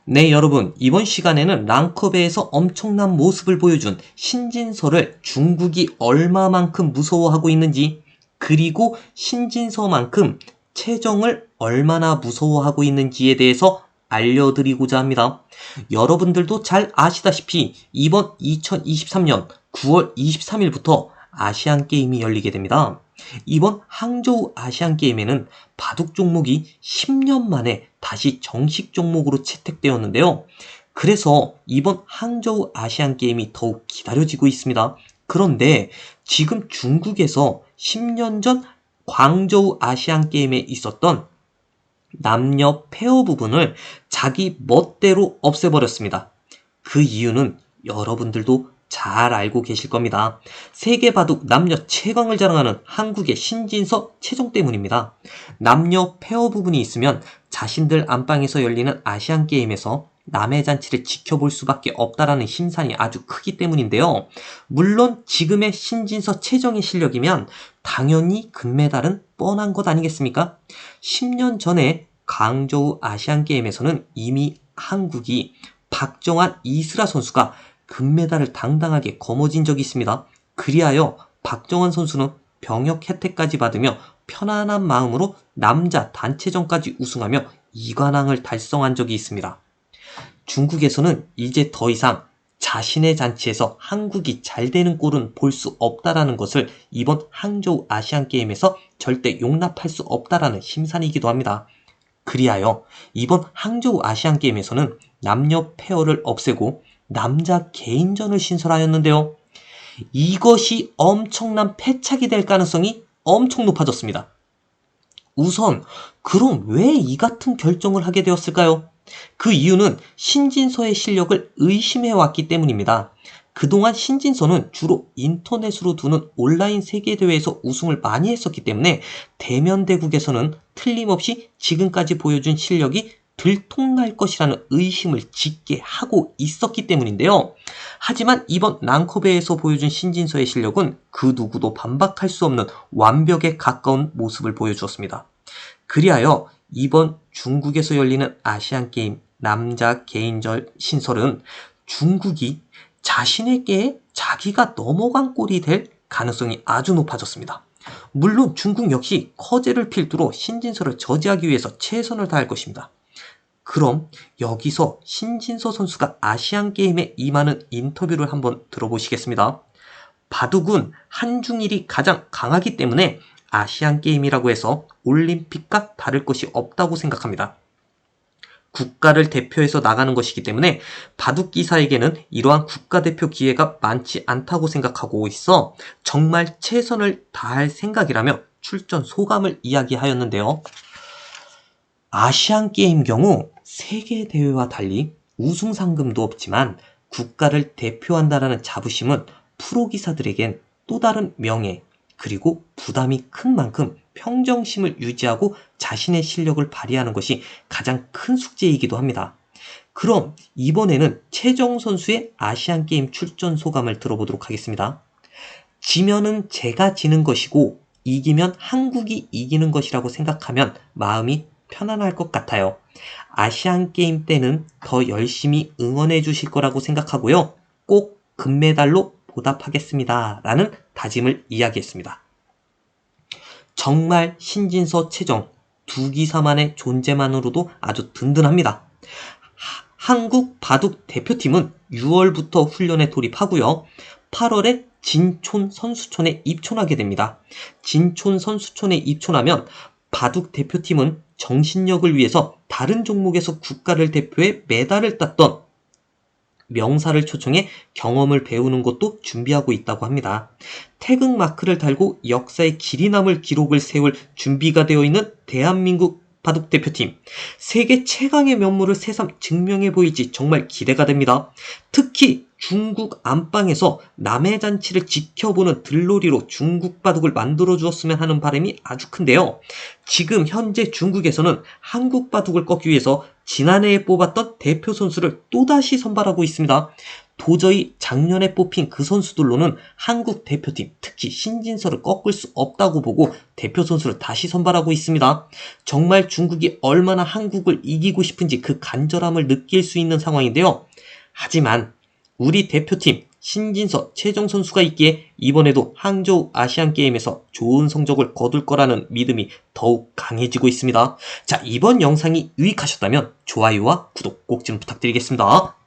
네, 여러분. 이번 시간에는 랑커배에서 엄청난 모습을 보여준 신진서를 중국이 얼마만큼 무서워하고 있는지, 그리고 신진서만큼 최정을 얼마나 무서워하고 있는지에 대해서 알려드리고자 합니다. 여러분들도 잘 아시다시피 이번 2023년 9월 23일부터 아시안게임이 열리게 됩니다. 이번 항저우 아시안게임에는 바둑 종목이 10년 만에 다시 정식 종목으로 채택되었는데요. 그래서 이번 항저우 아시안게임이 더욱 기다려지고 있습니다. 그런데 지금 중국에서 10년 전 광저우 아시안게임에 있었던 남녀 페어 부분을 자기 멋대로 없애버렸습니다. 그 이유는 여러분들도 잘 알고 계실 겁니다. 세계바둑 남녀 최강을 자랑하는 한국의 신진서 최정 때문입니다. 남녀 페어 부분이 있으면 자신들 안방에서 열리는 아시안게임에서 남의 잔치를 지켜볼 수밖에 없다라는 심산이 아주 크기 때문인데요. 물론 지금의 신진서 최정의 실력이면 당연히 금메달은 뻔한 것 아니겠습니까? 10년 전에 광저우 아시안게임에서는 이미 한국이 박정환, 이슬아 선수가 금메달을 당당하게 거머쥔 적이 있습니다. 그리하여 박정환 선수는 병역 혜택까지 받으며 편안한 마음으로 남자 단체전까지 우승하며 2관왕을 달성한 적이 있습니다. 중국에서는 이제 더 이상 자신의 잔치에서 한국이 잘 되는 꼴은 볼 수 없다라는 것을 이번 항저우 아시안게임에서 절대 용납할 수 없다라는 심산이기도 합니다. 그리하여 이번 항저우 아시안게임에서는 남녀 페어를 없애고 남자 개인전을 신설하였는데요. 이것이 엄청난 패착이 될 가능성이 엄청 높아졌습니다. 우선 그럼 왜 이 같은 결정을 하게 되었을까요? 그 이유는 신진서의 실력을 의심해왔기 때문입니다. 그동안 신진서는 주로 인터넷으로 두는 온라인 세계대회에서 우승을 많이 했었기 때문에 대면 대국에서는 틀림없이 지금까지 보여준 실력이 들통날 것이라는 의심을 짓게 하고 있었기 때문인데요. 하지만 이번 랑커배에서 보여준 신진서의 실력은 그 누구도 반박할 수 없는 완벽에 가까운 모습을 보여주었습니다. 그리하여 이번 중국에서 열리는 아시안게임 남자 개인전 신설은 중국이 자신에게 자기가 넘어간 꼴이 될 가능성이 아주 높아졌습니다. 물론 중국 역시 커제를 필두로 신진서를 저지하기 위해서 최선을 다할 것입니다. 그럼 여기서 신진서 선수가 아시안게임에 임하는 인터뷰를 한번 들어보시겠습니다. 바둑은 한중일이 가장 강하기 때문에 아시안게임이라고 해서 올림픽과 다를 것이 없다고 생각합니다. 국가를 대표해서 나가는 것이기 때문에 바둑기사에게는 이러한 국가대표 기회가 많지 않다고 생각하고 있어 정말 최선을 다할 생각이라며 출전 소감을 이야기하였는데요. 아시안게임 경우 세계대회와 달리 우승 상금도 없지만 국가를 대표한다라는 자부심은 프로기사들에겐 또 다른 명예 그리고 부담이 큰 만큼 평정심을 유지하고 자신의 실력을 발휘하는 것이 가장 큰 숙제이기도 합니다. 그럼 이번에는 최정 선수의 아시안게임 출전 소감을 들어보도록 하겠습니다. 지면은 제가 지는 것이고 이기면 한국이 이기는 것이라고 생각하면 마음이 편안할 것 같아요. 아시안게임 때는 더 열심히 응원해 주실 거라고 생각하고요. 꼭 금메달로 보답하겠습니다. 라는 다짐을 이야기했습니다. 정말 신진서 최정 두 기사만의 존재만으로도 아주 든든합니다. 한국 바둑 대표팀은 6월부터 훈련에 돌입하고요. 8월에 진촌 선수촌에 입촌하게 됩니다. 진촌 선수촌에 입촌하면 바둑 대표팀은 정신력을 위해서 다른 종목에서 국가를 대표해 메달을 땄던 명사를 초청해 경험을 배우는 것도 준비하고 있다고 합니다. 태극마크를 달고 역사의 길이 남을 기록을 세울 준비가 되어 있는 대한민국 바둑 대표팀. 세계 최강의 면모를 새삼 증명해 보일지 정말 기대가 됩니다. 특히 중국 안방에서 남의 잔치를 지켜보는 들놀이로 중국 바둑을 만들어 주었으면 하는 바람이 아주 큰데요. 지금 현재 중국에서는 한국 바둑을 꺾기 위해서 지난해에 뽑았던 대표 선수를 또다시 선발하고 있습니다. 도저히 작년에 뽑힌 그 선수들로는 한국 대표팀, 특히 신진서를 꺾을 수 없다고 보고 대표 선수를 다시 선발하고 있습니다. 정말 중국이 얼마나 한국을 이기고 싶은지 그 간절함을 느낄 수 있는 상황인데요. 하지만 우리 대표팀 신진서, 최정 선수가 있기에 이번에도 항저우 아시안게임에서 좋은 성적을 거둘 거라는 믿음이 더욱 강해지고 있습니다. 자, 이번 영상이 유익하셨다면 좋아요와 구독 꼭 좀 부탁드리겠습니다.